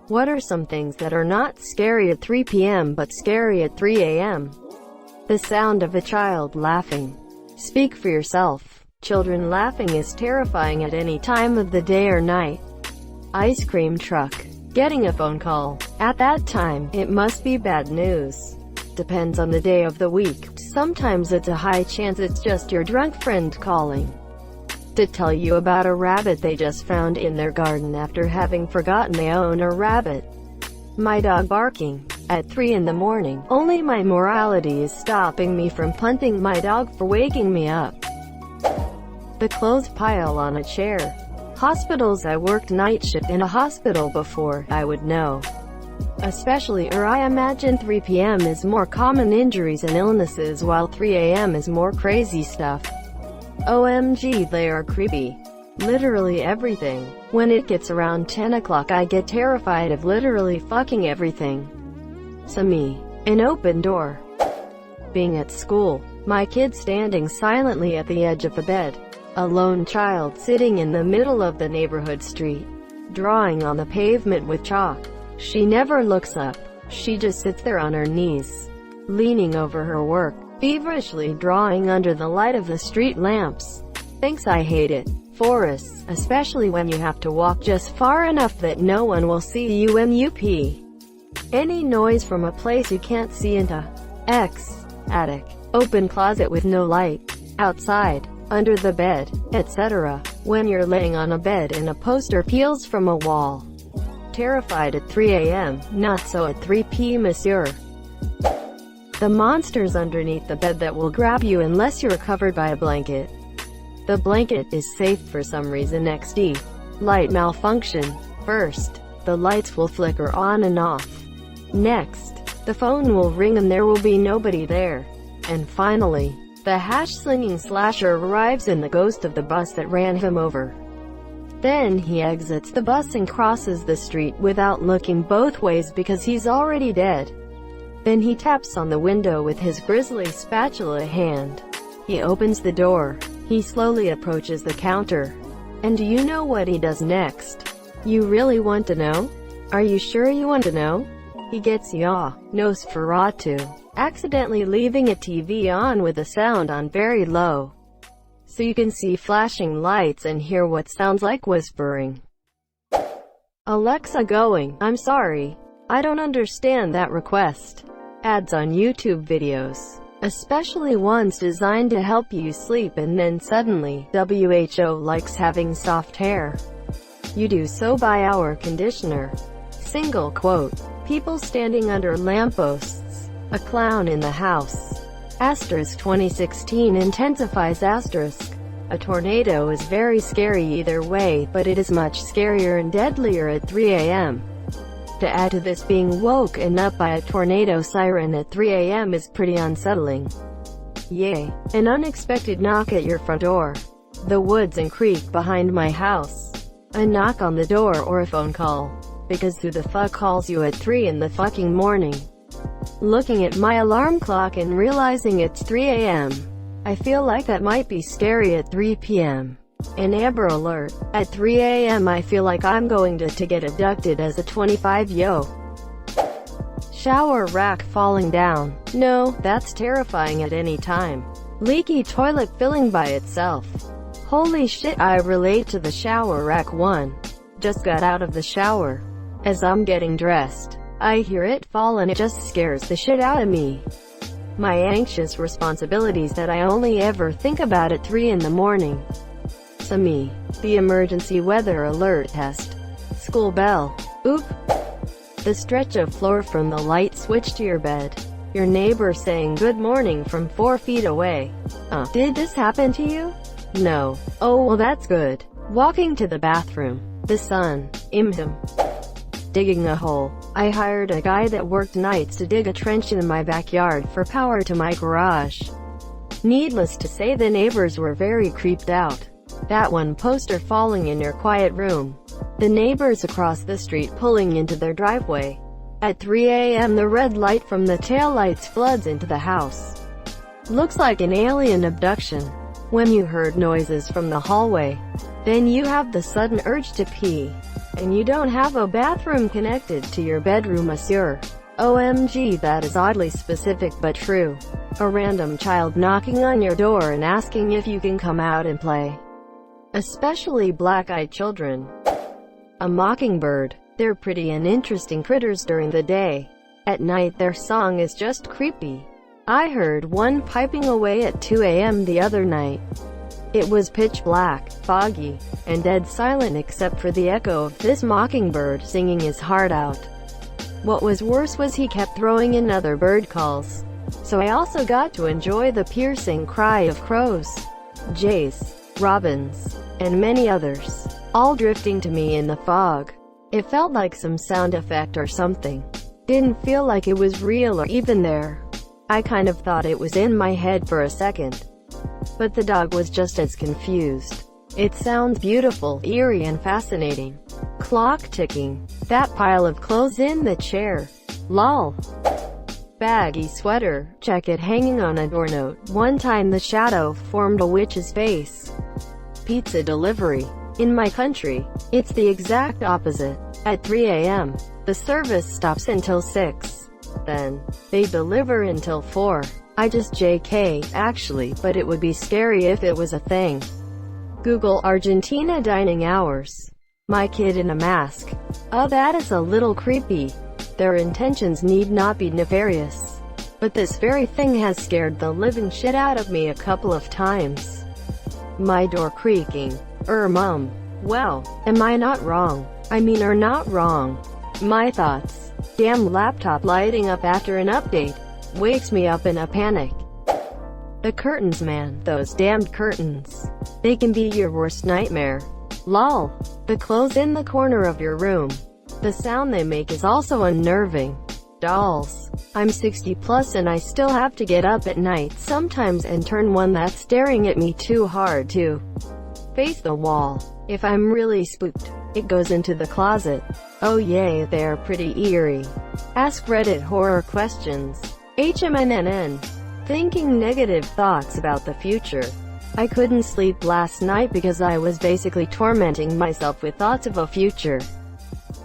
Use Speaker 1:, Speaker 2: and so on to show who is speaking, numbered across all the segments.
Speaker 1: What are some things that are not scary at 3 p.m. but scary at 3 a.m.? The sound of a child laughing. Speak for yourself. Children laughing is terrifying at any time of the day or night. Ice cream truck. Getting a phone call. At that time, it must be bad news. Depends on the day of the week. Sometimes it's a high chance it's just your drunk friend calling to tell you about a rabbit they just found in their garden after having forgotten they own a rabbit. My dog barking at 3 in the morning. Only my morality is stopping me from punting my dog for waking me up. The clothes pile on a chair. Hospitals. I worked night shift in a hospital before. I would know. Especially I imagine 3 p.m. is more common injuries and illnesses while 3 a.m. is more crazy stuff. OMG, they are creepy. Literally everything. When it gets around 10 o'clock I get terrified of literally fucking everything. So me. An open door. Being at school. My kid standing silently at the edge of the bed. A lone child sitting in the middle of the neighborhood street, drawing on the pavement with chalk. She never looks up. She just sits there on her knees, leaning over her work, feverishly drawing under the light of the street lamps. Thinks I hate it. Forests, especially when you have to walk just far enough that no one will see you. MUP. Any noise from a place you can't see into. Attic. Open closet with no light. Outside. Under the bed, etc. When you're laying on a bed and a poster peels from a wall. Terrified at 3 a.m., not so at 3 p.m. monsieur. The monsters underneath the bed that will grab you unless you're covered by a blanket. The blanket is safe for some reason. XD. Light malfunction. First, the lights will flicker on and off. Next, the phone will ring and there will be nobody there. And finally, the hash-slinging slasher arrives in the ghost of the bus that ran him over. Then he exits the bus and crosses the street without looking both ways because he's already dead. Then he taps on the window with his grisly spatula hand. He opens the door. He slowly approaches the counter. And do you know what he does next? You really want to know? Are you sure you want to know? He gets Nosferatu, accidentally leaving a TV on with the sound on very low, so you can see flashing lights and hear what sounds like whispering. Alexa going, I'm sorry, I don't understand that request. Ads on YouTube videos, especially ones designed to help you sleep, and then suddenly, WHO likes having soft hair. You do so by our conditioner. Single quote. People standing under lampposts. A clown in the house. Asterisk 2016 intensifies asterisk. A tornado is very scary either way, but it is much scarier and deadlier at 3 a.m. To add to this, being woken up by a tornado siren at 3 a.m. is pretty unsettling. Yay. An unexpected knock at your front door. The woods and creek behind my house. A knock on the door or a phone call. Because who the fuck calls you at 3 in the fucking morning? Looking at my alarm clock and realizing it's 3 a.m. I feel like that might be scary at 3 p.m. An Amber Alert. At 3 a.m. I feel like I'm going to get abducted as a 25-yo. Shower rack falling down. No, that's terrifying at any time. Leaky toilet filling by itself. Holy shit, I relate to the shower rack one. Just got out of the shower. As I'm getting dressed, I hear it fall and it just scares the shit out of me. My anxious responsibilities that I only ever think about at 3 in the morning. So me. The emergency weather alert test. School bell. Oop. The stretch of floor from the light switch to your bed. Your neighbor saying good morning from 4 feet away. Did this happen to you? No. Oh well, that's good. Walking to the bathroom. The sun. Him. Digging a hole. I hired a guy that worked nights to dig a trench in my backyard for power to my garage. Needless to say, the neighbors were very creeped out. That one poster falling in your quiet room. The neighbors across the street pulling into their driveway. At 3 a.m. the red light from the taillights floods into the house. Looks like an alien abduction. When you heard noises from the hallway. Then you have the sudden urge to pee, and you don't have a bathroom connected to your bedroom, monsieur. OMG, that is oddly specific but true. A random child knocking on your door and asking if you can come out and play. Especially black-eyed children. A mockingbird. They're pretty and interesting critters during the day. At night their song is just creepy. I heard one piping away at 2 a.m. the other night. It was pitch black, foggy, and dead silent except for the echo of this mockingbird singing his heart out. What was worse was he kept throwing in other bird calls. So I also got to enjoy the piercing cry of crows, jays, robins, and many others, all drifting to me in the fog. It felt like some sound effect or something. Didn't feel like it was real or even there. I kind of thought it was in my head for a second. But the dog was just as confused. It sounds beautiful, eerie and fascinating. Clock ticking. That pile of clothes in the chair. Lol. Baggy sweater, jacket hanging on a doorknob. One time the shadow formed a witch's face. Pizza delivery. In my country, it's the exact opposite. At 3 a.m., the service stops until 6. Then, they deliver until 4. I just JK, actually, but it would be scary if it was a thing. Google Argentina dining hours. My kid in a mask. Oh, that is a little creepy. Their intentions need not be nefarious. But this very thing has scared the living shit out of me a couple of times. My door creaking. Mom. Well, am I not wrong? I mean, or not wrong. My thoughts. Damn laptop lighting up after an update. Wakes me up in a panic. The curtains, man. Those damned curtains. They can be your worst nightmare. Lol. The clothes in the corner of your room. The sound they make is also unnerving. Dolls. I'm 60 plus and I still have to get up at night sometimes and turn one that's staring at me too hard to face the wall. If I'm really spooked, it goes into the closet. Oh yay, they're pretty eerie. AskReddit horror questions. HMNNN. Thinking negative thoughts about the future. I couldn't sleep last night because I was basically tormenting myself with thoughts of a future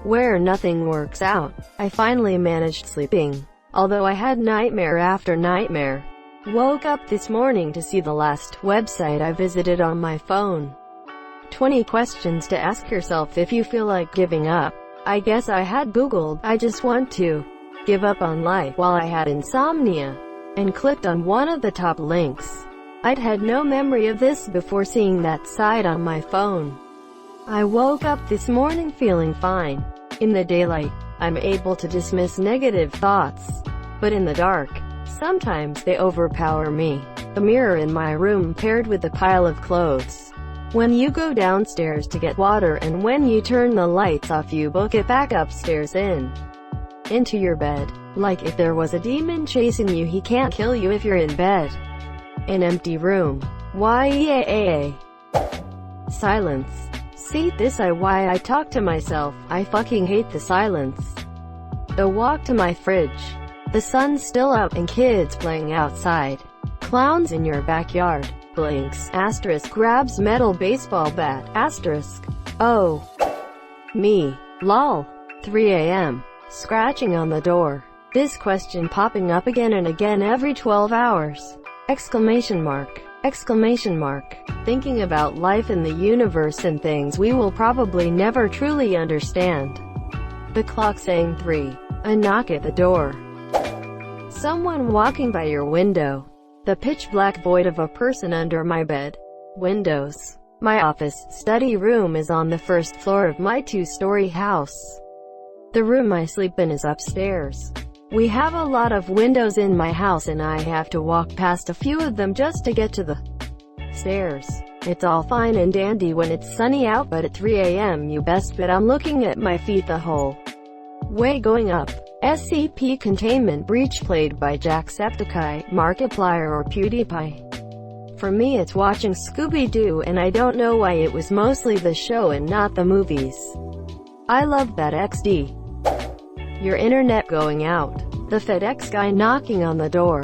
Speaker 1: where nothing works out. I finally managed sleeping, although I had nightmare after nightmare. Woke up this morning to see the last website I visited on my phone. 20 questions to ask yourself if you feel like giving up. I guess I had Googled, I just want to give up on life while I had insomnia, and clicked on one of the top links. I'd had no memory of this before seeing that site on my phone. I woke up this morning feeling fine. In the daylight, I'm able to dismiss negative thoughts. But in the dark, sometimes they overpower me. The mirror in my room paired with the pile of clothes. When you go downstairs to get water and when you turn the lights off you book it back upstairs into your bed. Like if there was a demon chasing you, he can't kill you if you're in bed. An empty room. Yay. Silence. See, this is why I talk to myself. I fucking hate the silence. The walk to my fridge. The sun's still out and kids playing outside. Clowns in your backyard. Blinks. Asterisk. Grabs metal baseball bat. Asterisk. Oh. Me. Lol. 3 a.m. Scratching on the door. This question popping up again and again every 12 hours. Exclamation mark. Exclamation mark. Thinking about life and the universe and things we will probably never truly understand. The clock saying 3. A knock at the door. Someone walking by your window. The pitch black void of a person under my bed. Windows. My office study room is on the first floor of my 2-story house. The room I sleep in is upstairs. We have a lot of windows in my house and I have to walk past a few of them just to get to the stairs. It's all fine and dandy when it's sunny out, but at 3 a.m. you best bet I'm looking at my feet the whole way going up. SCP containment breach played by Jacksepticeye, Markiplier or PewDiePie. For me it's watching Scooby-Doo and I don't know why it was mostly the show and not the movies. I love that XD. Your internet going out. The FedEx guy knocking on the door.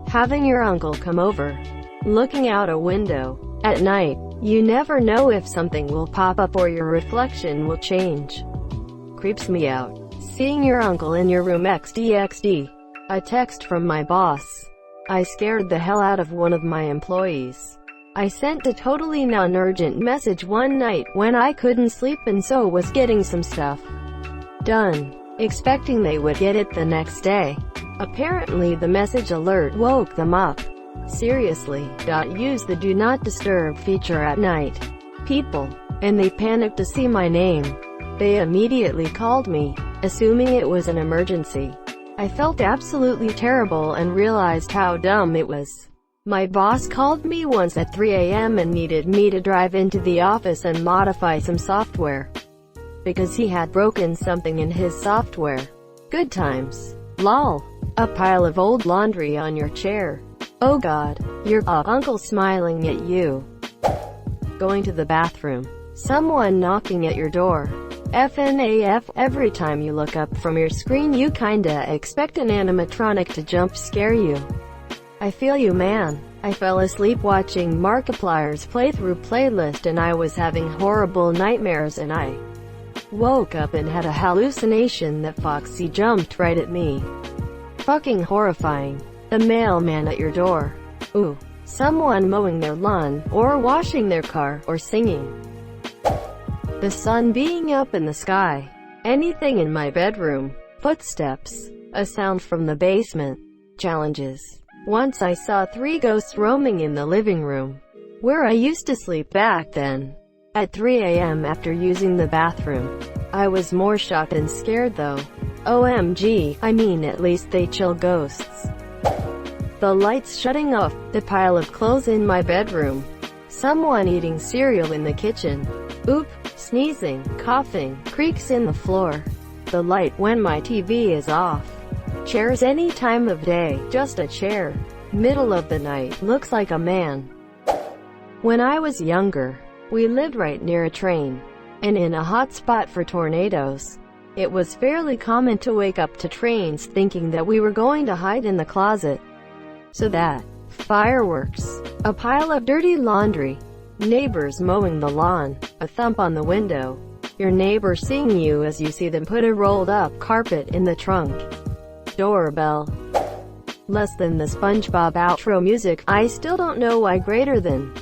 Speaker 1: Having your uncle come over. Looking out a window. At night. You never know if something will pop up or your reflection will change. Creeps me out. Seeing your uncle in your room xdxd. A text from my boss. I scared the hell out of one of my employees. I sent a totally non-urgent message one night when I couldn't sleep and so was getting some stuff done, expecting they would get it the next day. Apparently the message alert woke them up. Seriously, use the do not disturb feature at night. People. And they panicked to see my name. They immediately called me, assuming it was an emergency. I felt absolutely terrible and realized how dumb it was. My boss called me once at 3 a.m. and needed me to drive into the office and modify some software, because he had broken something in his software. Good times. Lol. A pile of old laundry on your chair. Oh god. Your uncle smiling at you. Going to the bathroom. Someone knocking at your door. FNAF. Every time you look up from your screen you kinda expect an animatronic to jump scare you. I feel you, man. I fell asleep watching Markiplier's playthrough playlist and I was having horrible nightmares and I woke up and had a hallucination that Foxy jumped right at me. Fucking horrifying. The mailman at your door. Ooh. Someone mowing their lawn, or washing their car, or singing. The sun being up in the sky. Anything in my bedroom. Footsteps. A sound from the basement. Challenges. Once I saw 3 ghosts roaming in the living room, where I used to sleep back then. At 3 a.m. after using the bathroom. I was more shocked than scared though. OMG, I mean at least they chill ghosts. The lights shutting off, the pile of clothes in my bedroom. Someone eating cereal in the kitchen. Oop, sneezing, coughing, creaks in the floor. The light when my TV is off. Chairs any time of day, just a chair. Middle of the night, looks like a man. When I was younger, we lived right near a train, and in a hot spot for tornadoes. It was fairly common to wake up to trains thinking that we were going to hide in the closet. So that, fireworks, a pile of dirty laundry, neighbors mowing the lawn, a thump on the window, your neighbor seeing you as you see them put a rolled up carpet in the trunk. Doorbell. Less than the SpongeBob outro music. I still don't know why greater than.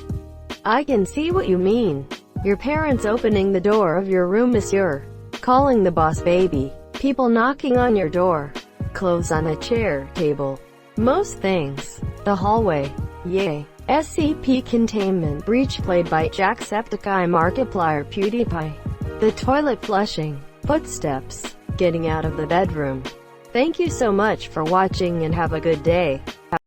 Speaker 1: I can see what you mean. Your parents opening the door of your room, monsieur. Calling the boss baby. People knocking on your door. Clothes on a chair, table. Most things. The hallway. Yay. SCP containment breach played by Jacksepticeye Markiplier PewDiePie. The toilet flushing. Footsteps. Getting out of the bedroom. Thank you so much for watching and have a good day.